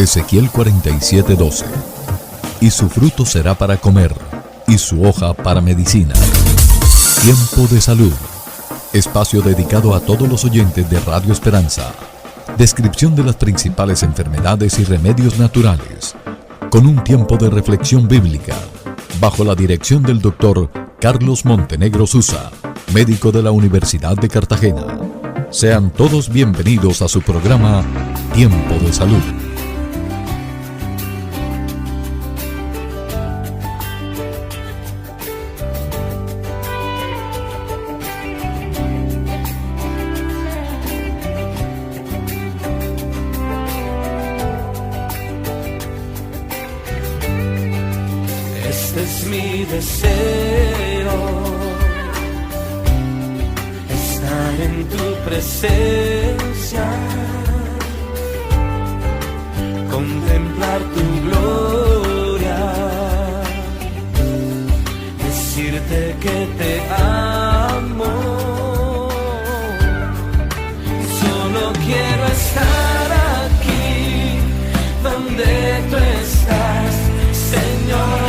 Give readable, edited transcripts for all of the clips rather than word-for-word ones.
Ezequiel 47:12. Y su fruto será para comer, y su hoja para medicina. Tiempo de salud. Espacio dedicado a todos los oyentes de Radio Esperanza. Descripción de las principales enfermedades y remedios naturales, con un tiempo de reflexión bíblica, bajo la dirección del Dr. Carlos Montenegro Susa, médico de la Universidad de Cartagena. Sean todos bienvenidos a su programa Tiempo de Salud. Este es mi deseo, estar en tu presencia, contemplar tu gloria, decirte que te amo. Solo quiero estar aquí donde tú estás, Señor.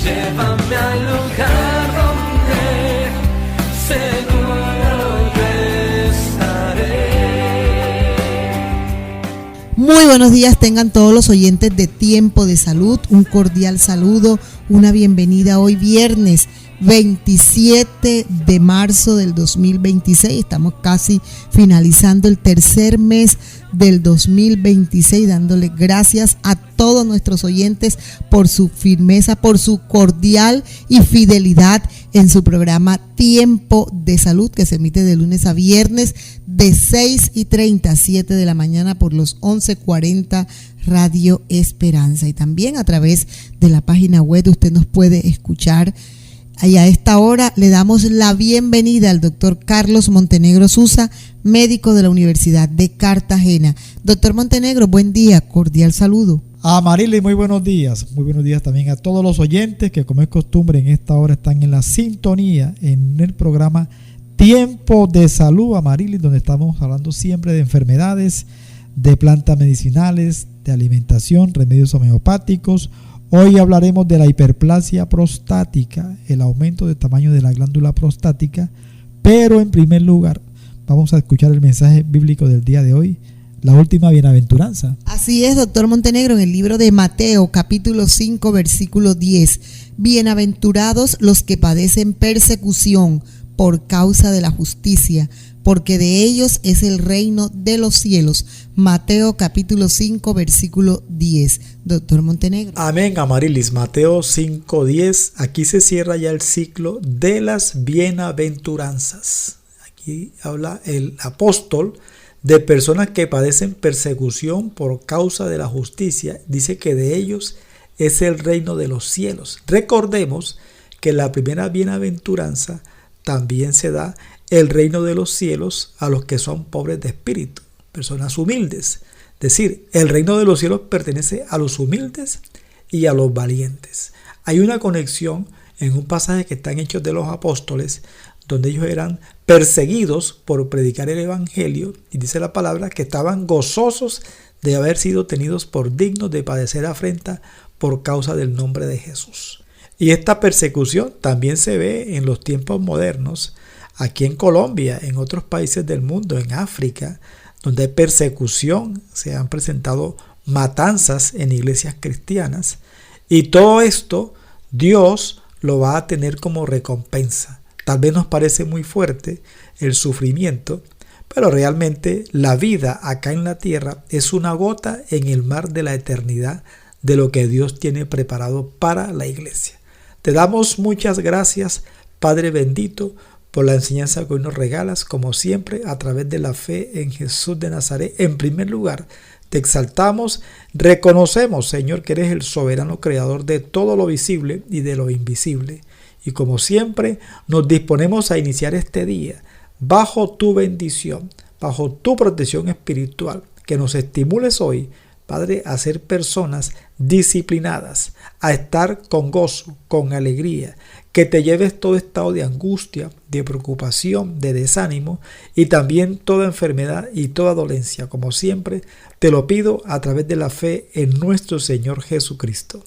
Llévame al lugar donde seguro yo estaré. Muy buenos días tengan todos los oyentes de Tiempo de Salud, un cordial saludo, una bienvenida hoy viernes 27 de marzo del 2026, estamos casi finalizando el tercer mes del 2026, dándole gracias a todos nuestros oyentes por su firmeza, por su cordial y fidelidad en su programa Tiempo de Salud, que se emite de lunes a viernes de 6:30 a 7 de la mañana por los 1140 Radio Esperanza, y también a través de la página web usted nos puede escuchar. Y a esta hora le damos la bienvenida al doctor Carlos Montenegro Susa, médico de la Universidad de Cartagena. Doctor Montenegro, buen día, cordial saludo. A Marily, muy buenos días también a todos los oyentes que, como es costumbre, en esta hora están en la sintonía en el programa Tiempo de Salud, a Marily, donde estamos hablando siempre de enfermedades, de plantas medicinales, de alimentación, remedios homeopáticos. Hoy hablaremos de la hiperplasia prostática, el aumento de tamaño de la glándula prostática, pero en primer lugar vamos a escuchar el mensaje bíblico del día de hoy, la última bienaventuranza. Así es, doctor Montenegro, en el libro de Mateo, capítulo 5, versículo 10. Bienaventurados los que padecen persecución por causa de la justicia, porque de ellos es el reino de los cielos. Mateo capítulo 5, versículo 10. Doctor Montenegro. Amén, Amarilis. Mateo 5:10. Aquí se cierra ya el ciclo de las bienaventuranzas. Aquí habla el apóstol de personas que padecen persecución por causa de la justicia. Dice que de ellos es el reino de los cielos. Recordemos que la primera bienaventuranza también se da el reino de los cielos a los que son pobres de espíritu, personas humildes. Es decir, el reino de los cielos pertenece a los humildes y a los valientes. Hay una conexión en un pasaje que está en Hechos de los Apóstoles, donde ellos eran perseguidos por predicar el evangelio, y dice la palabra que estaban gozosos de haber sido tenidos por dignos de padecer afrenta por causa del nombre de Jesús. Y esta persecución también se ve en los tiempos modernos, aquí en Colombia, en otros países del mundo, en África, donde hay persecución, se han presentado matanzas en iglesias cristianas, y todo esto Dios lo va a tener como recompensa. Tal vez nos parece muy fuerte el sufrimiento, pero realmente la vida acá en la tierra es una gota en el mar de la eternidad de lo que Dios tiene preparado para la iglesia. Te damos muchas gracias, Padre bendito, por la enseñanza que hoy nos regalas, como siempre, a través de la fe en Jesús de Nazaret. En primer lugar, te exaltamos, reconocemos, Señor, que eres el soberano creador de todo lo visible y de lo invisible. Y como siempre, nos disponemos a iniciar este día bajo tu bendición, bajo tu protección espiritual, que nos estimules hoy Padre, a ser personas disciplinadas, a estar con gozo, con alegría, que te lleves todo estado de angustia, de preocupación, de desánimo y también toda enfermedad y toda dolencia. Como siempre, te lo pido a través de la fe en nuestro Señor Jesucristo.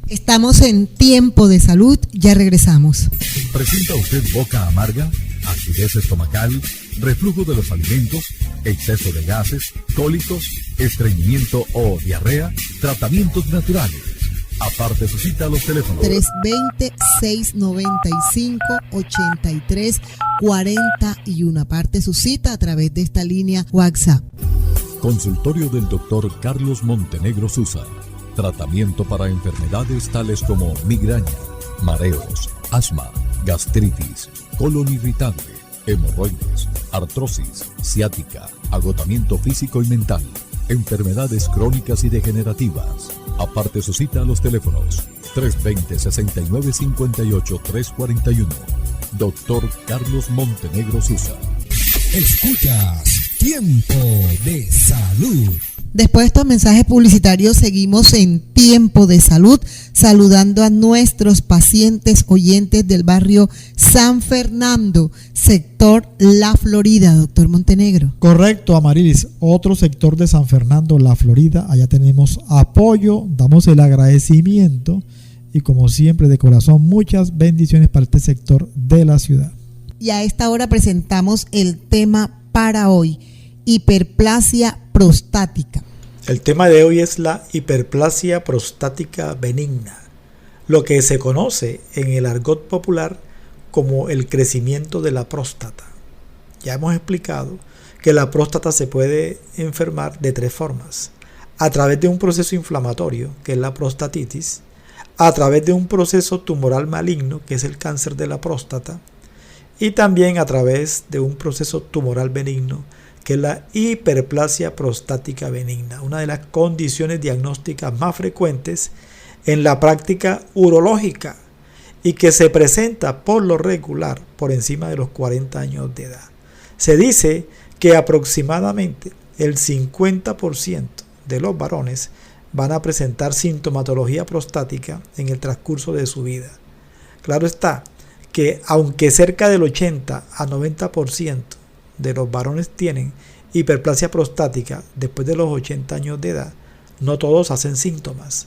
Estamos en Tiempo de Salud, ya regresamos. ¿Presenta usted boca amarga, acidez estomacal, reflujo de los alimentos, exceso de gases, cólicos, estreñimiento o diarrea? Tratamientos naturales. Aparte su cita a los teléfonos 320-695-8341. Aparte su cita a través de esta línea WhatsApp. Consultorio del Dr. Carlos Montenegro Susa. Tratamiento para enfermedades tales como migraña, mareos, asma, gastritis, colon irritable, hemorroides, artrosis, ciática, agotamiento físico y mental, enfermedades crónicas y degenerativas. Aparte su cita a los teléfonos 320-6958-341. Dr. Carlos Montenegro Susa. Escuchas Tiempo de Salud. Después de estos mensajes publicitarios, seguimos en Tiempo de Salud, saludando a nuestros pacientes oyentes del barrio San Fernando, sector La Florida, doctor Montenegro. Correcto, Amarilis. Otro sector de San Fernando, La Florida. Allá tenemos apoyo, damos el agradecimiento y, como siempre, de corazón, muchas bendiciones para este sector de la ciudad. Y a esta hora presentamos el tema para hoy: hiperplasia prostática. El tema de hoy es la hiperplasia prostática benigna, lo que se conoce en el argot popular como el crecimiento de la próstata. Ya hemos explicado que la próstata se puede enfermar de tres formas: a través de un proceso inflamatorio, que es la prostatitis, a través de un proceso tumoral maligno, que es el cáncer de la próstata, y también a través de un proceso tumoral benigno, que es la hiperplasia prostática benigna, una de las condiciones diagnósticas más frecuentes en la práctica urológica y que se presenta por lo regular por encima de los 40 años de edad. Se dice que aproximadamente el 50% de los varones van a presentar sintomatología prostática en el transcurso de su vida. Claro está que aunque cerca del 80 a 90% de los varones tienen hiperplasia prostática después de los 80 años de edad, no todos hacen síntomas,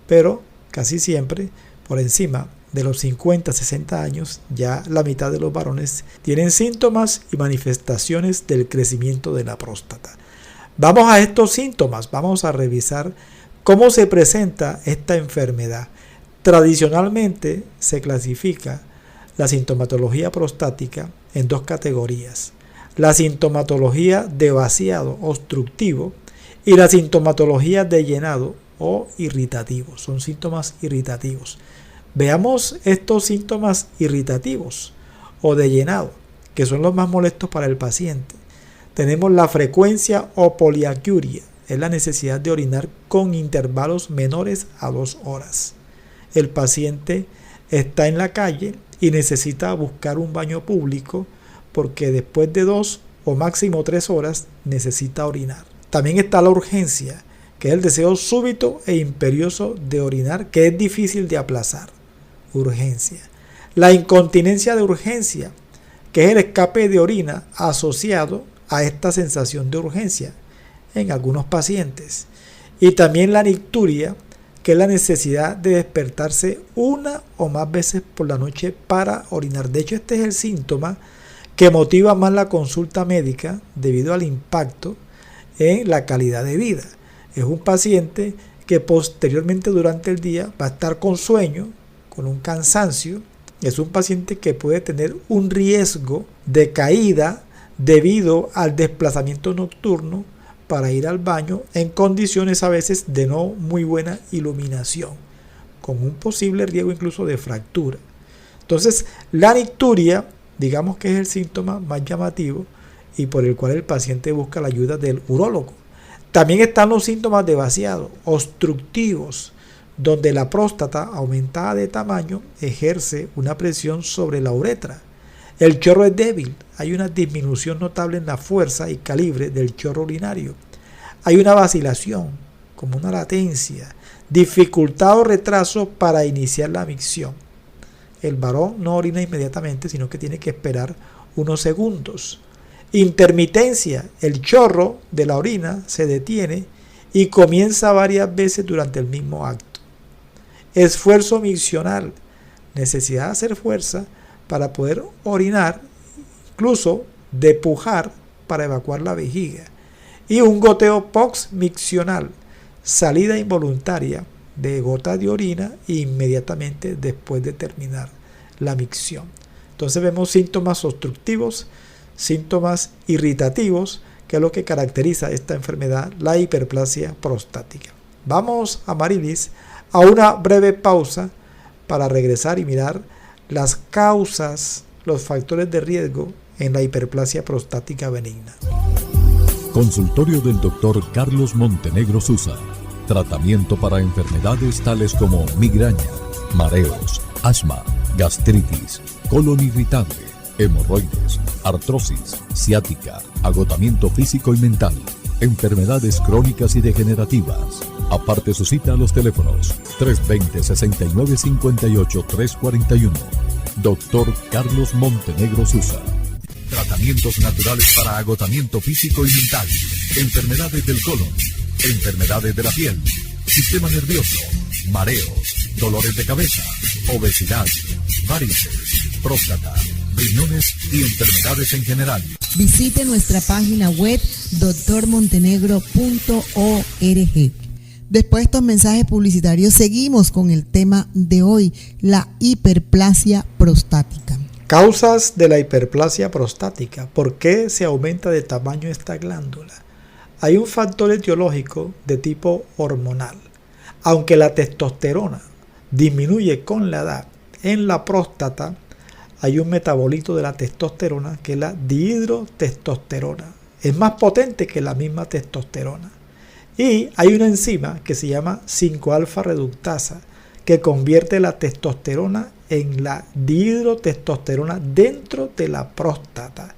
pero casi siempre por encima de los 50, 60 años, ya la mitad de los varones tienen síntomas y manifestaciones del crecimiento de la próstata. Vamos a estos síntomas, vamos a revisar cómo se presenta esta enfermedad. Tradicionalmente se clasifica la sintomatología prostática en dos categorías: la sintomatología de vaciado obstructivo y la sintomatología de llenado o irritativo. Son síntomas irritativos. Veamos estos síntomas irritativos o de llenado, que son los más molestos para el paciente. Tenemos la frecuencia o poliacuria, es la necesidad de orinar con intervalos menores a 2 horas. El paciente está en la calle y necesita buscar un baño público porque después de 2 o máximo 3 horas necesita orinar. También está la urgencia, que es el deseo súbito e imperioso de orinar, que es difícil de aplazar. Urgencia. La incontinencia de urgencia, que es el escape de orina asociado a esta sensación de urgencia en algunos pacientes. Y también la nicturia, que es la necesidad de despertarse una o más veces por la noche para orinar. De hecho, este es el síntoma que motiva más la consulta médica debido al impacto en la calidad de vida. Es un paciente que posteriormente durante el día va a estar con sueño, con un cansancio. Es un paciente que puede tener un riesgo de caída debido al desplazamiento nocturno para ir al baño en condiciones a veces de no muy buena iluminación, con un posible riesgo incluso de fractura. Entonces, la nicturia, digamos que es el síntoma más llamativo y por el cual el paciente busca la ayuda del urólogo. También están los síntomas de vaciado obstructivos, donde la próstata aumentada de tamaño ejerce una presión sobre la uretra. El chorro es débil, hay una disminución notable en la fuerza y calibre del chorro urinario. Hay una vacilación como una latencia, dificultad o retraso para iniciar la micción. El varón no orina inmediatamente, sino que tiene que esperar unos segundos. Intermitencia, el chorro de la orina se detiene y comienza varias veces durante el mismo acto. Esfuerzo miccional, necesidad de hacer fuerza para poder orinar, incluso de pujar para evacuar la vejiga. Y un goteo post-miccional, salida involuntaria de gotas de orina inmediatamente después de terminar la micción. Entonces vemos síntomas obstructivos, síntomas irritativos, que es lo que caracteriza esta enfermedad, la hiperplasia prostática. Vamos, Amarilis, a una breve pausa para regresar y mirar las causas, los factores de riesgo en la hiperplasia prostática benigna. Consultorio del Dr. Carlos Montenegro Susa. Tratamiento para enfermedades tales como migraña, mareos, asma, gastritis, colon irritable, hemorroides, artrosis, ciática, agotamiento físico y mental, enfermedades crónicas y degenerativas. Aparte su cita a los teléfonos 320-6958-341. Dr. Carlos Montenegro Susa. Tratamientos naturales para agotamiento físico y mental, enfermedades del colon, enfermedades de la piel, sistema nervioso, mareos, dolores de cabeza, obesidad, varices, próstata, riñones y enfermedades en general. Visite nuestra página web drmontenegro.org. Después de estos mensajes publicitarios, seguimos con el tema de hoy, la hiperplasia prostática. Causas de la hiperplasia prostática. ¿Por qué se aumenta de tamaño esta glándula? Hay un factor etiológico de tipo hormonal. Aunque la testosterona disminuye con la edad en la próstata, hay un metabolito de la testosterona que es la dihidrotestosterona. Es más potente que la misma testosterona. Y hay una enzima que se llama 5-alfa reductasa que convierte la testosterona en la dihidrotestosterona dentro de la próstata.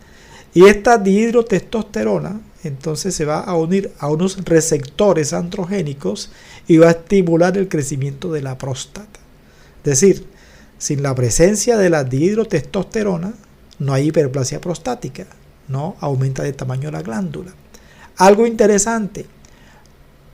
Y esta dihidrotestosterona entonces se va a unir a unos receptores androgénicos y va a estimular el crecimiento de la próstata. Es decir, sin la presencia de la dihidrotestosterona no hay hiperplasia prostática, no aumenta de tamaño la glándula. Algo interesante,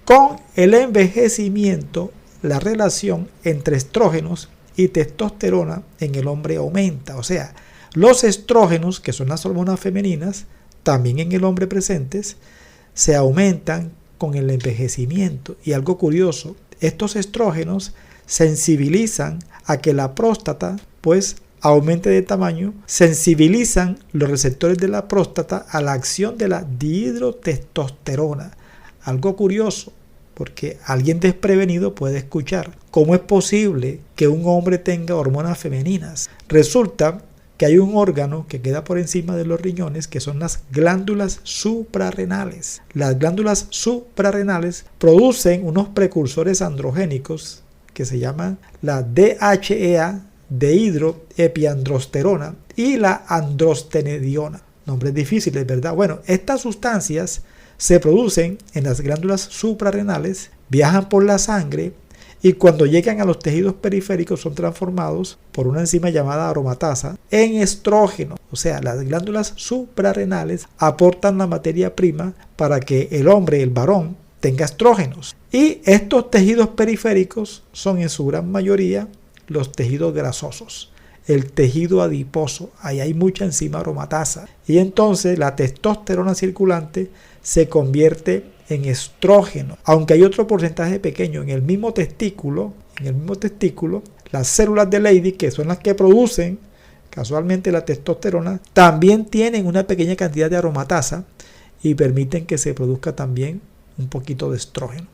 con el envejecimiento la relación entre estrógenos y testosterona en el hombre aumenta. O sea, los estrógenos, que son las hormonas femeninas, también en el hombre presentes, se aumentan con el envejecimiento. Y algo curioso, estos estrógenos sensibilizan a que la próstata pues aumente de tamaño, sensibilizan los receptores de la próstata a la acción de la dihidrotestosterona. Algo curioso, porque alguien desprevenido puede escuchar, ¿cómo es posible que un hombre tenga hormonas femeninas? Resulta que hay un órgano que queda por encima de los riñones, que son las glándulas suprarrenales. Las glándulas suprarrenales producen unos precursores androgénicos que se llaman la DHEA, dehidroepiandrosterona, y la androstenediona. Nombres difíciles, ¿verdad? Bueno, estas sustancias se producen en las glándulas suprarrenales, viajan por la sangre y cuando llegan a los tejidos periféricos son transformados por una enzima llamada aromatasa en estrógeno. O sea, las glándulas suprarrenales aportan la materia prima para que el hombre, el varón, tenga estrógenos. Y estos tejidos periféricos son en su gran mayoría los tejidos grasosos, el tejido adiposo. Ahí hay mucha enzima aromatasa. Y entonces la testosterona circulante se convierte en estrógeno, aunque hay otro porcentaje pequeño en el mismo testículo, las células de Leydig, que son las que producen casualmente la testosterona, también tienen una pequeña cantidad de aromatasa y permiten que se produzca también un poquito de estrógeno.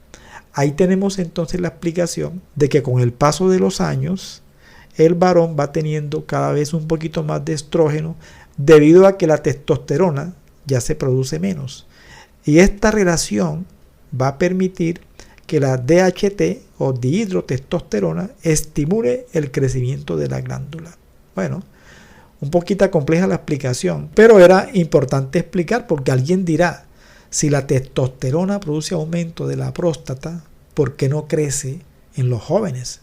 Ahí tenemos entonces la explicación de que con el paso de los años el varón va teniendo cada vez un poquito más de estrógeno debido a que la testosterona ya se produce menos. Y esta relación va a permitir que la DHT o dihidrotestosterona estimule el crecimiento de la glándula. Bueno, un poquito compleja la explicación, pero era importante explicar porque alguien dirá, si la testosterona produce aumento de la próstata, ¿por qué no crece en los jóvenes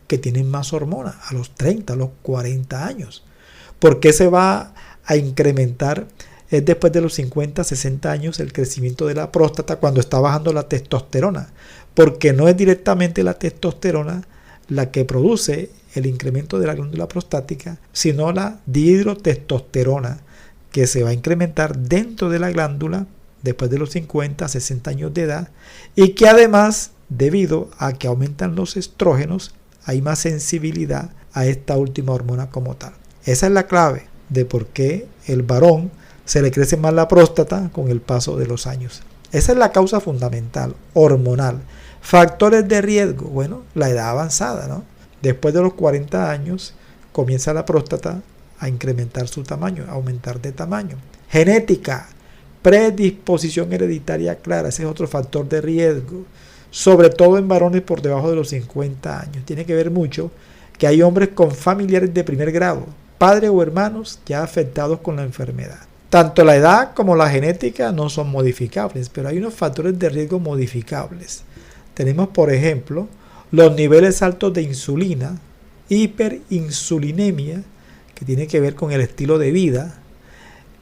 que tienen más hormonas, a los 30, a los 40 años? ¿Por qué se va a incrementar después de los 50, 60 años el crecimiento de la próstata cuando está bajando la testosterona? Porque no es directamente la testosterona la que produce el incremento de la glándula prostática, sino la dihidrotestosterona, que se va a incrementar dentro de la glándula después de los 50, 60 años de edad, y que además, debido a que aumentan los estrógenos, hay más sensibilidad a esta última hormona como tal. Esa es la clave de por qué el varón se le crece más la próstata con el paso de los años. Esa es la causa fundamental, hormonal. Factores de riesgo, bueno, la edad avanzada, ¿no? Después de los 40 años comienza la próstata a incrementar su tamaño, a aumentar de tamaño. Genética, predisposición hereditaria clara, ese es otro factor de riesgo, sobre todo en varones por debajo de los 50 años. Tiene que ver mucho que hay hombres con familiares de primer grado, padres o hermanos ya afectados con la enfermedad. Tanto la edad como la genética no son modificables, pero hay unos factores de riesgo modificables. Tenemos, por ejemplo, los niveles altos de insulina, hiperinsulinemia, que tiene que ver con el estilo de vida,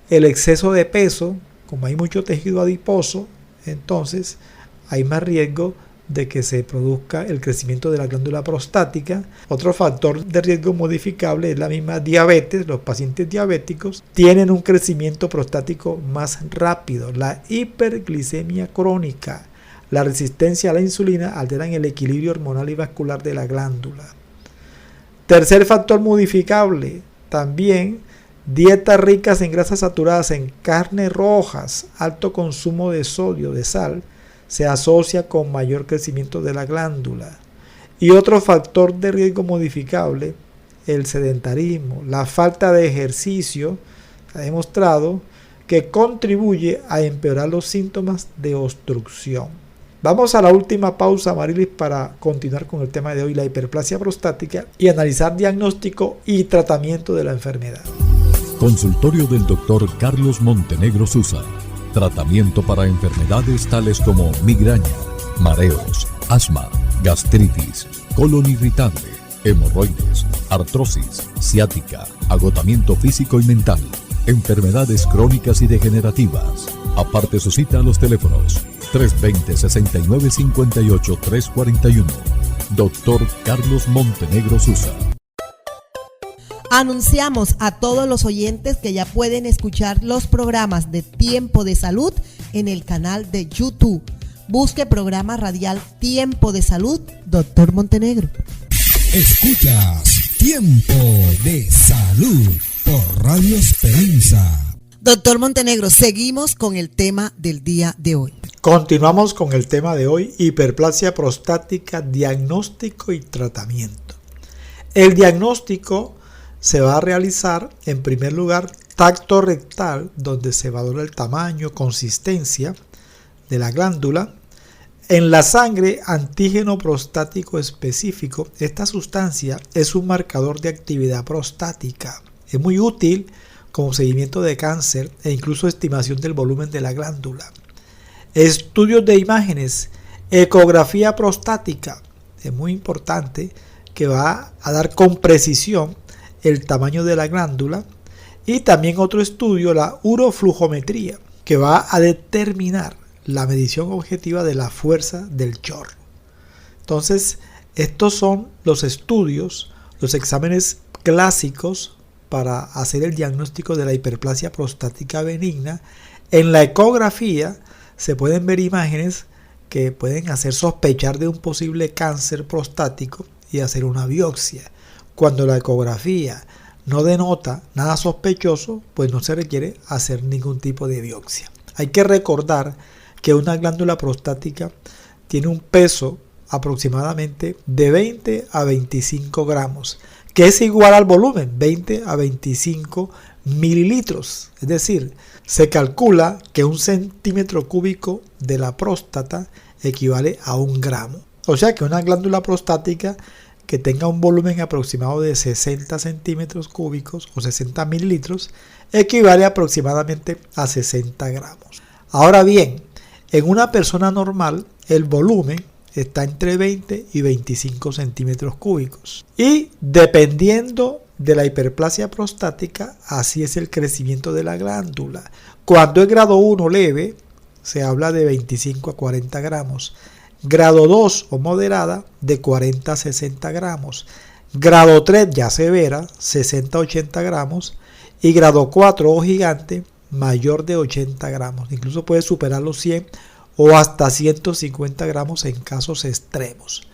el exceso de peso, como hay mucho tejido adiposo, entonces hay más riesgo de que se produzca el crecimiento de la glándula prostática. Otro factor de riesgo modificable es la misma diabetes. Los pacientes diabéticos tienen un crecimiento prostático más rápido. La hiperglicemia crónica, la resistencia a la insulina alteran el equilibrio hormonal y vascular de la glándula. Tercer factor modificable, también dietas ricas en grasas saturadas, en carnes rojas, alto consumo de sodio, de sal, se asocia con mayor crecimiento de la glándula. Y otro factor de riesgo modificable, el sedentarismo, la falta de ejercicio, ha demostrado que contribuye a empeorar los síntomas de obstrucción. Vamos a la última pausa, Marilis, para continuar con el tema de hoy, la hiperplasia prostática, y analizar diagnóstico y tratamiento de la enfermedad. Consultorio del Dr. Carlos Montenegro Susa. Tratamiento para enfermedades tales como migraña, mareos, asma, gastritis, colon irritable, hemorroides, artrosis, ciática, agotamiento físico y mental, enfermedades crónicas y degenerativas. Aparte su cita a los teléfonos 320-6958-341. Dr. Carlos Montenegro Susa. Anunciamos a todos los oyentes que ya pueden escuchar los programas de Tiempo de Salud en el canal de YouTube. Busque programa radial Tiempo de Salud, Dr. Montenegro. Escuchas Tiempo de Salud por Radio Esperanza. Doctor Montenegro, seguimos con el tema del día de hoy. Continuamos con el tema de hoy, hiperplasia prostática, diagnóstico y tratamiento. El diagnóstico se va a realizar, en primer lugar, tacto rectal, donde se valora el tamaño, consistencia de la glándula. En la sangre, antígeno prostático específico. Esta sustancia es un marcador de actividad prostática. Es muy útil como seguimiento de cáncer e incluso estimación del volumen de la glándula. Estudios de imágenes, ecografía prostática. Es muy importante, que va a dar con precisión el tamaño de la glándula, y también otro estudio, la uroflujometría, que va a determinar la medición objetiva de la fuerza del chorro. Entonces, estos son los estudios, los exámenes clásicos para hacer el diagnóstico de la hiperplasia prostática benigna. En la ecografía se pueden ver imágenes que pueden hacer sospechar de un posible cáncer prostático y hacer una biopsia. Cuando la ecografía no denota nada sospechoso, pues no se requiere hacer ningún tipo de biopsia. Hay que recordar que una glándula prostática tiene un peso aproximadamente de 20 a 25 gramos, que es igual al volumen, 20 a 25 mililitros. Es decir, se calcula que 1 centímetro cúbico de la próstata equivale a 1 gramo. O sea que una glándula prostática que tenga un volumen aproximado de 60 centímetros cúbicos o 60 mililitros equivale aproximadamente a 60 gramos. Ahora bien, en una persona normal el volumen está entre 20 y 25 centímetros cúbicos. Y dependiendo de la hiperplasia prostática, así es el crecimiento de la glándula. Cuando es grado 1 leve, se habla de 25 a 40 gramos. Grado 2 o moderada, de 40 a 60 gramos. Grado 3 ya severa, 60 a 80 gramos. Y grado 4 o gigante, mayor de 80 gramos. Incluso puede superar los 100 o hasta 150 gramos en casos extremos.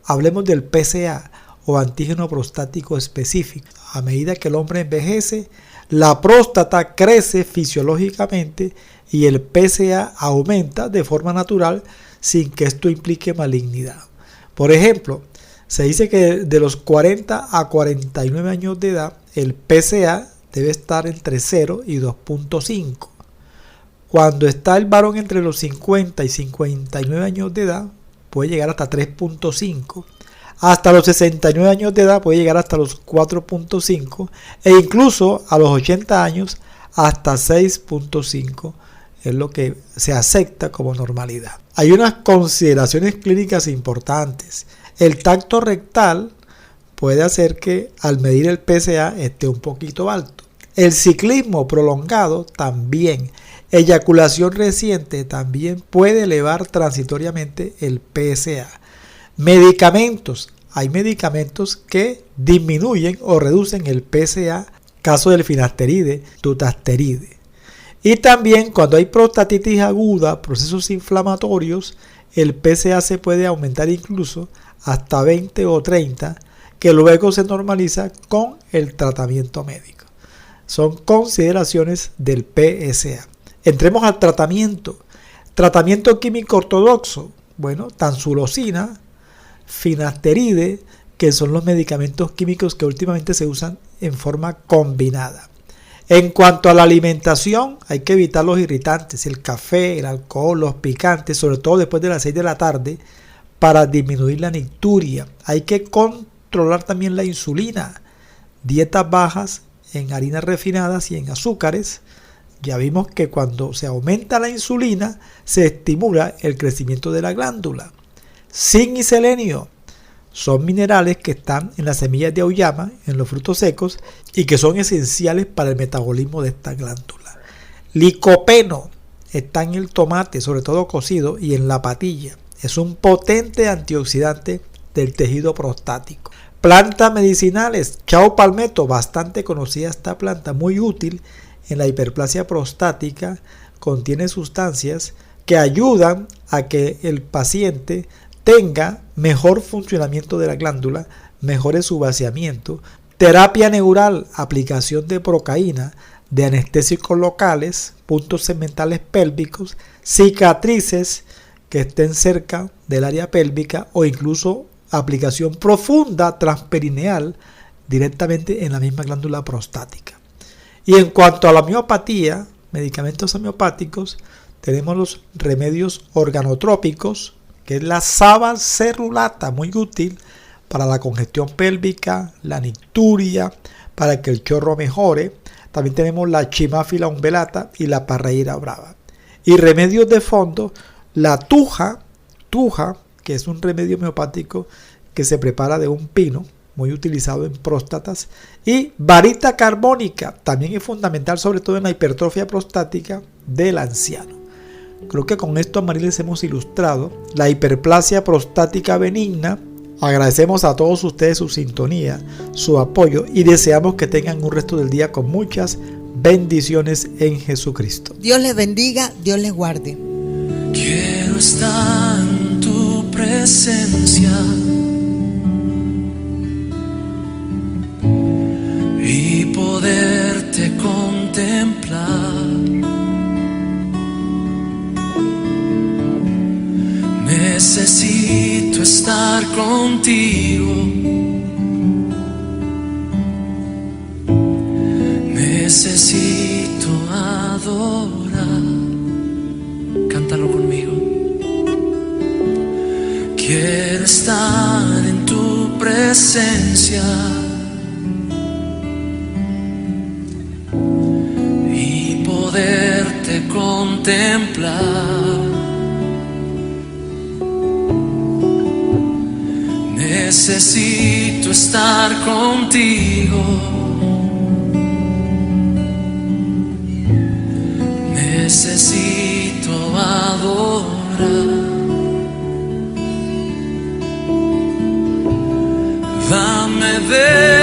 Hablemos del PSA o antígeno prostático específico. A medida que el hombre envejece, la próstata crece fisiológicamente y el PSA aumenta de forma natural sin que esto implique malignidad. Por ejemplo, se dice que de los 40 a 49 años de edad, el PSA debe estar entre 0 y 2.5. Cuando está el varón entre los 50 y 59 años de edad, puede llegar hasta 3.5. Hasta los 69 años de edad puede llegar hasta los 4.5 e incluso a los 80 años hasta 6.5 es lo que se acepta como normalidad. Hay unas consideraciones clínicas importantes. El tacto rectal puede hacer que al medir el PSA esté un poquito alto. El ciclismo prolongado también. Eyaculación reciente también puede elevar transitoriamente el PSA. Medicamentos. Hay medicamentos que disminuyen o reducen el PSA, caso del finasteride, dutasteride. Y también cuando hay prostatitis aguda, procesos inflamatorios, el PSA se puede aumentar incluso hasta 20 o 30, que luego se normaliza con el tratamiento médico. Son consideraciones del PSA. Entremos al tratamiento. Tratamiento químico ortodoxo. Bueno, tansulosina, finasteride, que son los medicamentos químicos que últimamente se usan en forma combinada. En cuanto a la alimentación, hay que evitar los irritantes, el café, el alcohol, los picantes, sobre todo después de las 6 de la tarde, para disminuir la nicturia. Hay que controlar también la insulina, dietas bajas en harinas refinadas y en azúcares. Ya vimos que cuando se aumenta la insulina, se estimula el crecimiento de la glándula. Zinc y selenio son minerales que están en las semillas de auyama, en los frutos secos, y que son esenciales para el metabolismo de esta glándula. Licopeno está en el tomate, sobre todo cocido, y en la patilla. Es un potente antioxidante del tejido prostático. Plantas medicinales, chao palmetto, bastante conocida esta planta, muy útil en la hiperplasia prostática, contiene sustancias que ayudan a que el paciente tenga mejor funcionamiento de la glándula, mejore su vaciamiento. Terapia neural, aplicación de procaína, de anestésicos locales, puntos segmentales pélvicos, cicatrices que estén cerca del área pélvica o incluso aplicación profunda transperineal directamente en la misma glándula prostática. Y en cuanto a la miopatía, medicamentos homeopáticos, tenemos los remedios organotrópicos, que es la sabacerulata, muy útil para la congestión pélvica, la nicturia, para que el chorro mejore. También tenemos la chimáfila umbelata y la parreira brava. Y remedios de fondo, la tuja, que es un remedio homeopático que se prepara de un pino, muy utilizado en próstatas, y varita carbónica, también es fundamental sobre todo en la hipertrofia prostática del anciano. Creo que con esto, Amariles, hemos ilustrado la hiperplasia prostática benigna. Agradecemos a todos ustedes su sintonía, su apoyo y deseamos que tengan un resto del día con muchas bendiciones en Jesucristo. Dios les bendiga, Dios les guarde. Quiero estar en tu presencia y poderte contemplar. Necesito estar contigo. Necesito adorar. Cántalo conmigo. Quiero estar en tu presencia y poderte contemplar. contemplar. Necesito estar contigo. Necesito adorar. Dame de